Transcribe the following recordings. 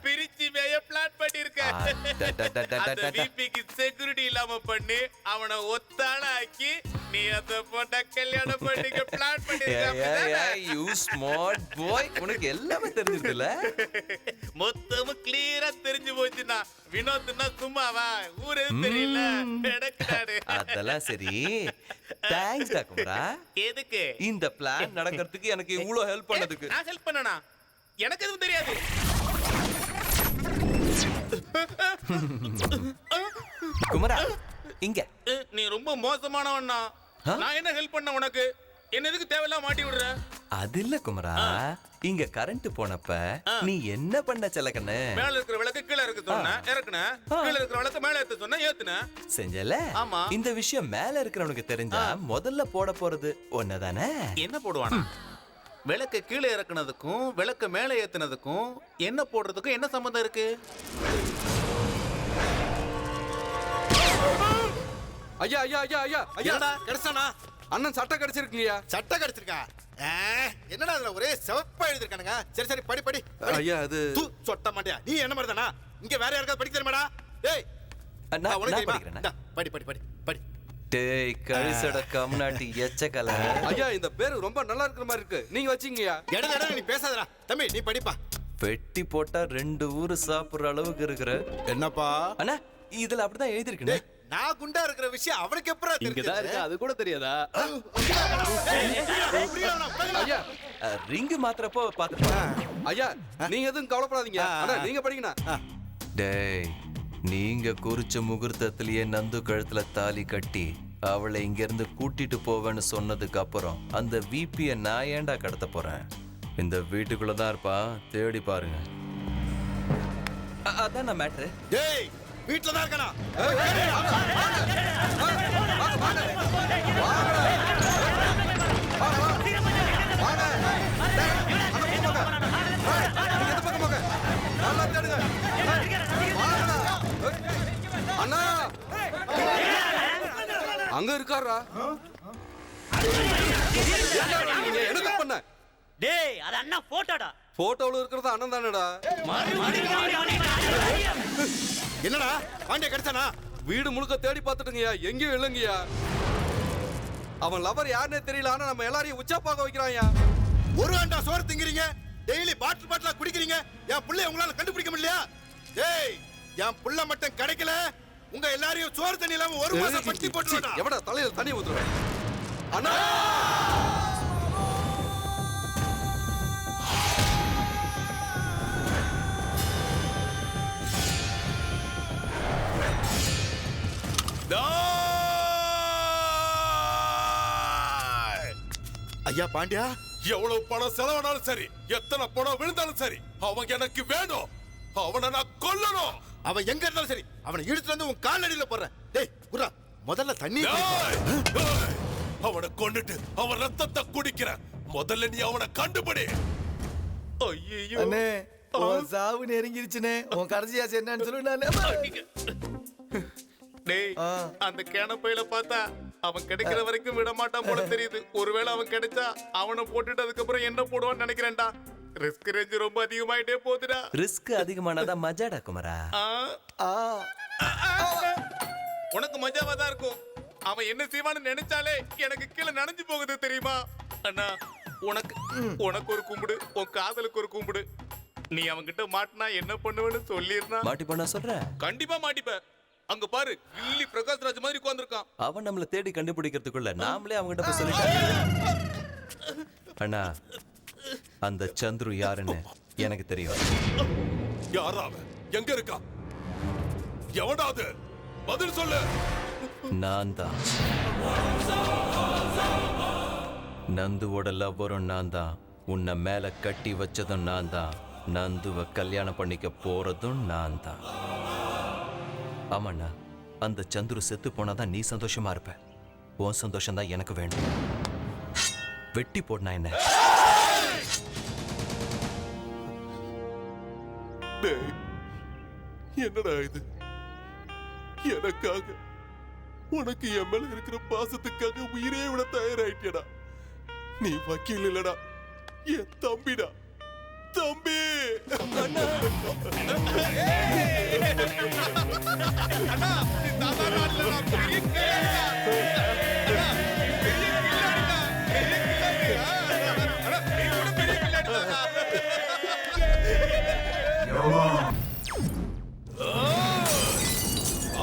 பிரிச்சு மேய பிளான் பண்ணிருக்கேன். அந்த விபிக்கு செக்யூரிட்டி இல்லாம பண்ணி அவனை ஒத்தான ஆக்கி நீ அந்த பொண்ண கல்யாணம் பண்ணிக்க பிளான் பண்ணிருக்க. யூ ஸ்மார்ட் பாய், உனக்கு எல்லாமே தெரிஞ்சிருக்குல்ல. மொத்தமும் கிளியரா தெரிஞ்சு போச்சுன்னா வினோத்னா சும்மாவா ஊரே தெரியல நடக்குறாரு. அதெல்லாம் சரி, தேங்க்ஸ் டாக்குமரா. எதுக்கு இந்த பிளான் நடக்கிறதுக்கு எனக்கு இவ்வளவு ஹெல்ப் பண்ணதுக்கு? நான் ஹெல்ப் பண்ணனா? எனக்கு எதுவும் தெரியாது. குமரா இங்க. நீ ரொம்ப மோசமானவன்னா. நான் என்ன ஹெல்ப் பண்ண உனக்கு? என்ன எதுக்கு தேவையில்லாம மாட்டி விடுற? அது இல்ல குமரா, இங்க கரண்ட் போனப்ப நீ என்ன பண்ண செல்லக்கண்ணு? மேல இருக்கிற விளக்கு கீழே இருக்க சொன்ன இறக்குன, கீழே இருக்கிற விளக்கு மேல ஏத்த சொன்ன ஏத்துன. செஞ்சல. ஆமா. இந்த விஷயம் மேல இருக்கிறவனுக்கு தெரிஞ்சா முதல்ல போட போறது ஒன்னதானே. என்ன போடுவானா? விளக்கு கீழே இறக்குனதுக்கும் விளக்கு மேல ஏத்துனதுக்கும் என்ன போடுறதுக்கும் என்ன சம்பந்தம் இருக்கு? ஐயா ஐயா ஐயா ஐயா ஐயா, கிடைச்சானா? அண்ணன் சட்டை கிடைச்சிருக்குங்கய்யா. சட்டை கிடைச்சிருக்கா? என்னடா அதுல ஒரே சிவப்பா எழுதிருக்கானுங்க. சரி சரி படி படி. ஐயா அது சொட்ட மாட்டியா? நீ என்ன மாதிரி தானா? இங்க வேற யாருக்காவது படிக்க தெரியுமாடா? டேய் உனக்கு தெரியுமா? படி படி படி படி. டேய் கழிசட கம்நாட்டி எச்சக்கல. ஐயா இந்த பேரு ரொம்ப நல்லா இருக்கிற மாதிரி இருக்கு, நீங்க வச்சீங்கய்யா. இட நீ பேசாதடா தம்பி, நீ படிப்பா. வெட்டி போட்டா 2 ஊரு சாப்பிடுற அளவுக்கு இருக்கிற. என்னப்பா அண்ணா இதுல அப்படிதான் எழுதிருக்குண்ணே. நான் குண்டா இருக்கிற விஷயம் அவனுக்கு எப்பறா தெரியுது? அது கூட தெரியாதா? ஐயா ரிங்கு மாத்திரப்போ பாத்துப்பா. ஐயா நீங்க எதுவும் கவலைப்படாதீங்க, அண்ணா நீங்க படிங்கண்ணா. டேய் நீங்க குறிச்ச முகூர்த்தத்திலேயே நந்து கழுத்துல தாலி கட்டி அவளை இங்க இருந்து கூட்டிட்டு போவேன்னு சொன்னதுக்கு அப்புறம் அந்த விபிய நான் ஏன்டா கடத்த போறேன்? இந்த வீட்டுக்குள்ளதான் இருப்பா, தேடி பாருங்க. அதான் நான் மேட்ரு. டேய் வீட்ல தான் இருக்கனா? அண்ணா அங்க இருக்காரா? என்ன பண்ண? டேய் அது அண்ணா போட்டோடா. போட்டோல இருக்கிறது அண்ணன் தானடா. என்னடா பாண்டிய கிடைச்சானா? வீடு முழுக்க தேடி பார்த்துட்டுங்கய்யா, எங்கேயும் இல்லைங்கய்யா. அவன் லவர் யாருன்னே தெரியல, ஆனா நம்ம எல்லாரையும் உச்சா பார்க்க வைக்கிறான்யா. ஒரு ஆண்டா சோறு திங்கிறீங்க, டெய்லி பாட்டில் பாட்டிலா குடிக்கிறீங்க. என் புள்ளைய உங்களால கண்டுபிடிக்க முடியலையா? டேய் என் புள்ள மட்டும் கிடைக்கல, உங்க எல்லாரையும் சோறு தண்ணி இல்லாம ஒரு மாசம் பட்டி போட்டுருடா. எவடா தலையில தண்ணி ஊத்துறேன்? அண்ணா ஐயா பாண்டியா, எவ்வளவு பணம் செலவானாலும் சரி, எத்தனை பணம் விழுந்தாலும் சரி, அவன் எனக்கு வேணும். அவனை நான் கொல்லணும். அவன் எங்க இருந்தாலும் சரி, அவனை இழுத்து வந்து உன் கால் அடியில போடுறேன். டேய் குரா, முதல்ல தண்ணி. அவனை கொன்னுட்டு அவன் ரத்தத்தை குடிக்கிறேன். முதல்ல நீ அவனை கண்டுபிடி. ஐயோ அண்ணே உன் சாவு நெருங்கிருச்சுனே. உன் கடைசி ஆசை என்னன்னு சொல்லு. டேய் அந்த கேனப்பையில பார்த்தா அவன் கிடைக்கிற வரைக்கும் விட மாட்டான் போல தெரியுது. ஒருவேளை அவன் கிடைச்சா அவனை போட்டுட்டு அதுக்கப்புறம் என்ன போடுவான்னு நினைக்கிறேன்டா. ரிஸ்க் ரேஞ்ச் ரொம்ப அதிகமாயிட்டே போகுதுடா. ரிஸ்க் அதிகமானதா மஜாடா குமரா. உனக்கு மஜாவா தான் இருக்கும். அவன் என்ன செய்வான்னு நினைச்சாலே எனக்கு கீழே நனைஞ்சு போகுது தெரியுமா? அண்ணா உனக்கு ஒரு கும்பிடு, உன் காதலுக்கு ஒரு கும்பிடு. நீ அவன்கிட்ட மாட்டினா என்ன பண்ணுவேன்னு சொல்லிருந்தா. மாட்டி பண்ண சொல்ற? கண்டிப்பா மாட்டிப்ப. அங்க பாரு, கில்லி பிரகாஷ்ராஜ் மாதிரி உட்கார்ந்திருக்கான். அவன் நம்மள தேடி கண்டுபிடிக்கிறதுக்குள்ள நாமளே அவன்கிட்ட போய் சொல்லிட்டோம். அண்ணா அந்த சந்துரு யாருன்னு எனக்கு தெரியும். யாரா அவன்? எங்க இருக்கா? எவனாவது பதில் சொல்லு. நான் தான். நந்துவோட லவ்வரும் நான் தான். உன்னை மேல கட்டி வச்சதும் நான் தான். நந்துவை கல்யாணம் பண்ணிக்க போறதும் நான் தான். ஆமாண்ணா, அந்த சந்துரு செத்து போனாதான் நீ சந்தோஷமா இருப்ப. உன் சந்தோஷம் தான் எனக்கு வேணும். வெட்டி போடனா என்ன? என்னடா இது? எனக்காக, உனக்கு என் மேல இருக்கிற பாசத்துக்காக உயிரே விட தயாராயிட்டியடா. நீ வக்கீல் இல்லடா, என் தம்பிடா. தம்பி அண்ணா நீ சாதாரண ஆள் இல்லடா, பெரிய கில்லாடிடா. அண்ணா, பெரிய கில்லாடிடா, பெரிய கில்லாடிடா. அண்ணா, நீ கூட பெரிய கில்லாடிடா.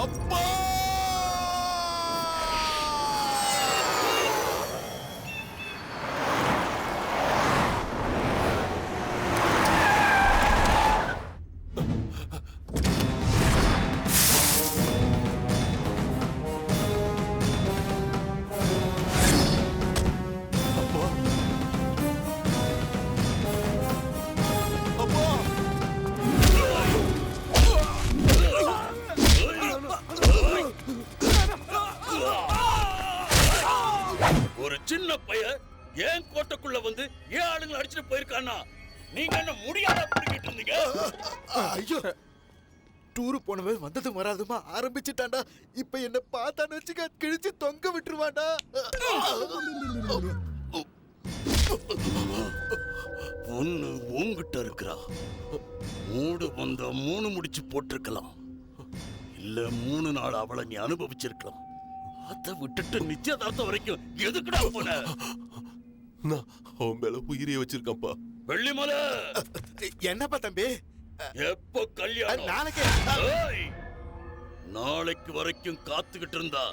அப்பா ஒரு சின்ன பையன் ஏன் கோட்டைக்குள்ள வந்து ஏன் ஆளுங்களை அடிச்சுட்டு போயிருக்கானா? நீங்க என்ன முடியாத பிடிக்கிட்டு இருந்தீங்க? ஐயோ டூரு போனவன் வந்ததும் வராதுமா ஆரம்பிச்சுட்டான்டா. இப்ப என்ன பார்த்தான்னு வச்சுக்க கிழிச்சு தொங்க விட்டுருவான்டா. பொண்ணு உன்கிட்ட இருக்கிறா. மூடு வந்த 3 முடிச்சு போட்டிருக்கலாம், இல்ல 3 நாள் அவளை நீ அனுபவிச்சிருக்கலாம். அதை விட்டுட்டு நிச்சயதார்த்தம் வரைக்கும் எதுக்குடா போன? நான் அவன் மேல உயிரியை வச்சிருக்கேன்ப்பா. வெள்ளிமலை, என்னப்பா தம்பி? எப்ப கல்யாணம்? நாளைக்கு ஏய், நாளைக்கு வரைக்கும் காத்துக்கிட்டு இருந்தா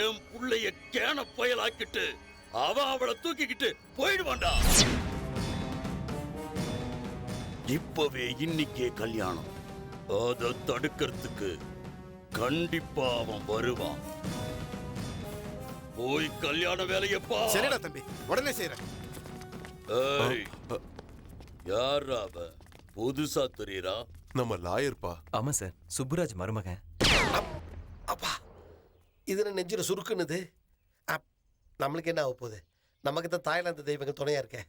என் புள்ளைய கேன பயலாக்கிட்டு அவன் அவளை தூக்கிக்கிட்டு போயிடுவான்டா. இப்பவே இன்னைக்கே கல்யாணம். அதை தடுக்கிறதுக்கு கண்டிப்பா அவன் வருவான். போய் கல்யாண வேலையப்பா. சரிடா தம்பி, உடனே செய்யறேன். ஏய், யாரா அவ? புதுசா தெரியறா? நம்ம லாயர்ப்பா. ஆமா சார், சுப்புராஜ் மருமகன். அப்பா இதுல நெஞ்சில சுருக்குன்னுது. நம்மளுக்கு என்ன ஆக போகுது? நமக்கு தான் தாய்லாந்து தெய்வங்கள் துணையா இருக்க.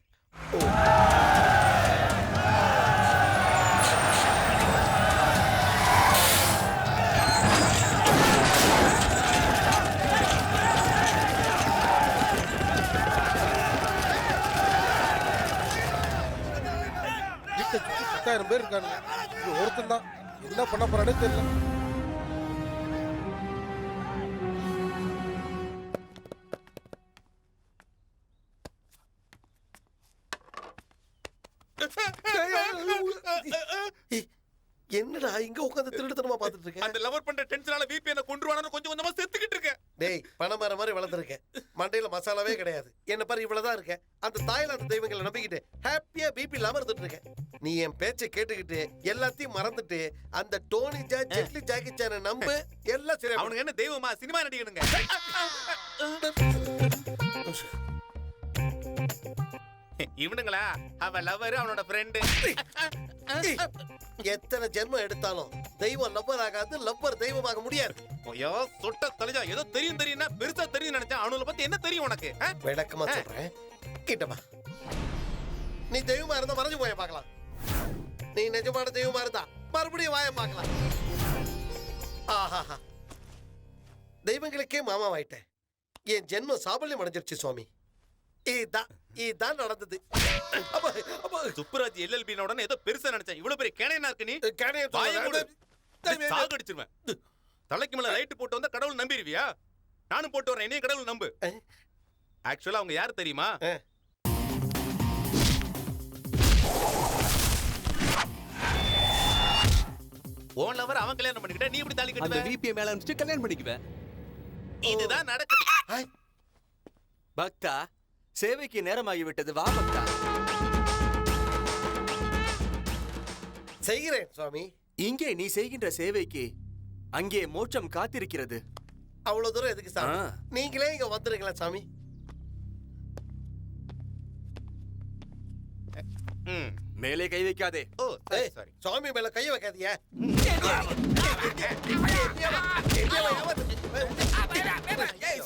பேர் இருக்கானுங்க. ஒருத்தன் தான் என்ன பண்ண போறானே தெரியல. என்னடா இங்க உட்கார்ந்து திருடுத்தனமா பாத்துட்டு இருக்க? அந்த லவர் பண்ற டென்ஷனால பிபி என்ன கொன்றுவானு கொஞ்சம் கொஞ்சமா செத்துக்கிட்டு இருக்கேன். டேய், பணமர மாதிரி வளர்ந்துருக்கேன். மண்டையில மசாலாவே கிடையாது. என்ன பாரு, இவ்வளவுதான் இருக்க. அந்த தாய்லாந்து தெய்வங்களை நம்பிக்கிட்டு ஹாப்பியா பிபி இல்லாம இருந்துட்டு இருக்கேன். நீ என் பேச்சை கேட்டுக்கிட்டு எல்லாத்தையும் மறந்துட்டு அந்த டோனி ஜா ஜெட்லி ஜாக்கி சானை நம்பு, எல்லாம் சரி. அவனுக்கு என்ன தெய்வமா? சினிமா நடிகனுங்க. இவனுங்களா? அவ லவர், அவனோட ஃப்ரெண்டு. எத்தனை ஜென்மம் எடுத்தாலும் தெய்வம் லவ்வர் ஆகாது, லவ்வர் தெய்வமாக முடியாது. ஐயோ, சொட்ட தலைஜா, ஏதோ தெரியும் தெரியும்னா பெருசா தெரியும் நினைச்சேன். அவனுல பத்தி என்ன தெரியும் உனக்கு? விளக்கமா சொல்றேன், கிட்டமா. நீ தெய்வமா இருந்தா மறைஞ்சு போய பார்க்கலாம். நீ நிஜமான தெய்வமா இருந்தா மறுபடியும் வாய பார்க்கலாம். ஆஹா, தெய்வங்களுக்கே மாமாவாயிட்டேன். என் ஜென்மம் சாபல்யம் அடைஞ்சிருச்சு சுவாமி. இதான் நடந்தது. சுப்புராஜ் எல்எல்பி உடனே ஏதோ பெருசா நினைச்சேன். இவ்வளவு பெரிய கேனையா இருக்கு நீ. சாகடிச்சிருவேன். தலைக்கு மேல லைட் போட்டு வந்தா கடவுள் நம்பிடுவியா? நானும் போட்டு வரேன், என்னையும் கடவுள் நம்பு. ஆக்சுவலா அவங்க யாரு தெரியுமா? ஓன் லவர் அவன் கல்யாணம் பண்ணிக்கிட்ட, நீ இப்படி தாலி கட்டுவ? அந்த விபிஏ மேல அனுப்பிச்சு கல்யாணம் பண்ணிக்குவேன். இதுதான் நடக்குது. பக்தா, சேவைக்கு நேரமாகி விட்டது, வா பக்தா. செய்கிறேன் சுவாமி. இங்கே நீ செய்கின்ற சேவைக்கு அங்கே மோட்சம் காத்திருக்கிறது. அவ்வளவு தூரம் எதுக்கு சாமி? நீங்களே இங்க வந்துருங்களா சாமி? மேலே கை வைக்காதே. ஓ சாரி. சுவாமி மேல கை வைக்காதீங்க.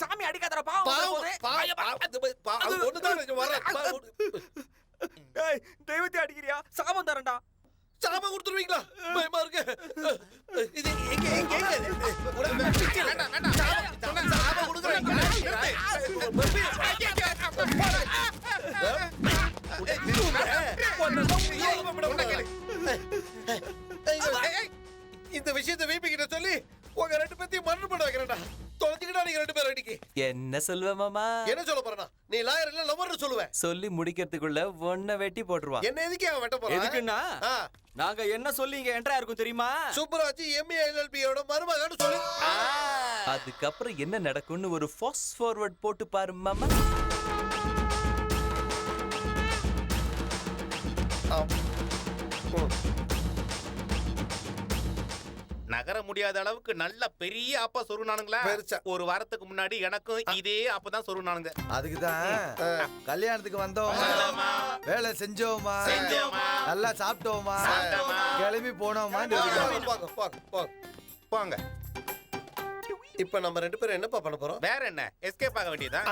சாமி அடிக்காதடா, தெய்வத்தை அடிக்கிறியா? சாபம் தரண்டா. சாபம் கொடுத்துருவீங்களா? பயமா இருக்கு. இது எங்க எங்க சாபம் கொடுக்குறேன். விஷயத்தை வீபி கிட்ட சொல்லி உங்க ரெண்டு பேத்தையும் மரணம் பண்ண வைக்கிறேன்டா. தொலைஞ்சுக்கிட்டா நீங்க ரெண்டு பேரும் அடிக்கி. என்ன சொல்லுவ மாமா? என்ன சொல்ல போறேன்னா, நீ லாயர் இல்ல லவர்னு சொல்லுவேன். சொல்லி முடிக்கிறதுக்குள்ள ஒன்ன வெட்டி போட்டுருவான். என்ன எதுக்கு அவன் வெட்ட போறான்? எதுக்குன்னா நாங்க என்ன சொல்லி இங்க என்ட்ரா இருக்கும் தெரியுமா? சூப்பராஜ் எம்ஏ எல்எல்பியோட மருமகன்னு சொல்லு. அதுக்கப்புறம் என்ன நடக்கும்னு ஒரு ஃபாஸ்ட் ஃபார்வர்ட் போட்டு பாரு மாமா. நகர முடியாத அளவுக்கு நல்ல பெரிய ஆப்பா சொருனானுங்களா? பெருசா. ஒரு வாரத்துக்கு முன்னாடி எனக்கும் இதே ஆப்பதான் சொருனானுங்க. அதுக்குதான் கல்யாணத்துக்கு வந்தோமா, வேலை செஞ்சோமா, நல்லா சாப்பிட்டோமா, கிளம்பி போனோமா. போங்க போங்க போங்க போங்க. இப்ப நம்ம ரெண்டு பேரும் என்னப்பா பண்ண போறோம்? வேற என்ன, எஸ்கேப் ஆக வேண்டியதா?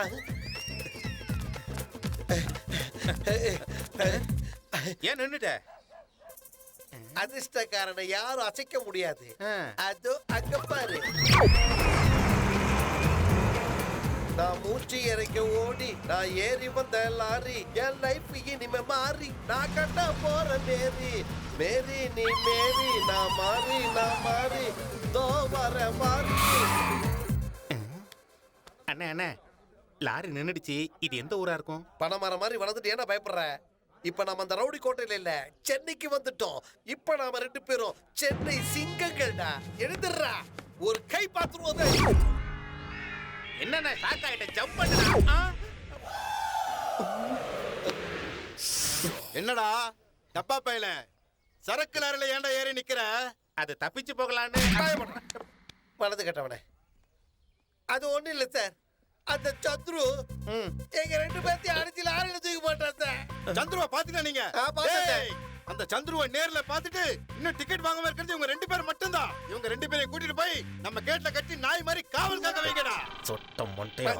ஏன் நின்னுட்ட? அதிர்ஷ்டக்காரனை யாரும் அசைக்க முடியாது. அதோ அங்க பாரு. நான் மூச்சு இறைக்க ஓடி நான் ஏறி வந்த லாரி, என் லைஃப் இனிமே மாறி நான் கட்ட போற மேரி. மேரி நீ மேரி, நான் மாறி தோ வர மாறி. அண்ணே அண்ணே, லாரி நின்னுடுச்சு. இது எந்த ஊரா இருக்கும்? பணமர மாதிரி வளர்ந்துட்டு ஏன்னா பயப்படுற? இப்ப நாம அந்த ரவுடி கோட்டையில இல்ல, சென்னைக்கு வந்துட்டோம். இப்ப நாம ரெண்டு பேரும் சென்னை சிங்கங்கள்டா. எழுதுறா, ஒரு கை பாத்துருவோம். என்னண்ணே ஷாக் ஆயிட்ட? ஜம்ப் பண்ணுடா. என்னடா டப்பா பையல சரக்கு லாரில ஏன்டா ஏறி நிக்கிற? அது தப்பிச்சு போகலான்னு. மனது கட்டவனே, அது ஒண்ணு இல்ல சார். அந்த சந்துரு எங்க ரெண்டு பேர்த்தையும் அடிச்சு லாரியில தூக்கி போட்டான் சார். சந்துருவ பாத்தீங்களா நீங்க? பாத்துட்டேன். அந்த சந்துருவ நேர்ல பாத்துட்டு இன்னும் டிக்கெட் வாங்காம இருக்கிறது இவங்க ரெண்டு பேர் மட்டும்தான். இவங்க ரெண்டு பேரையும் கூட்டிட்டு போய் நம்ம கேட்ல கட்டி நாய் மாதிரி காவல் காக்க வைக்கடா. சொட்டம் மொட்டையா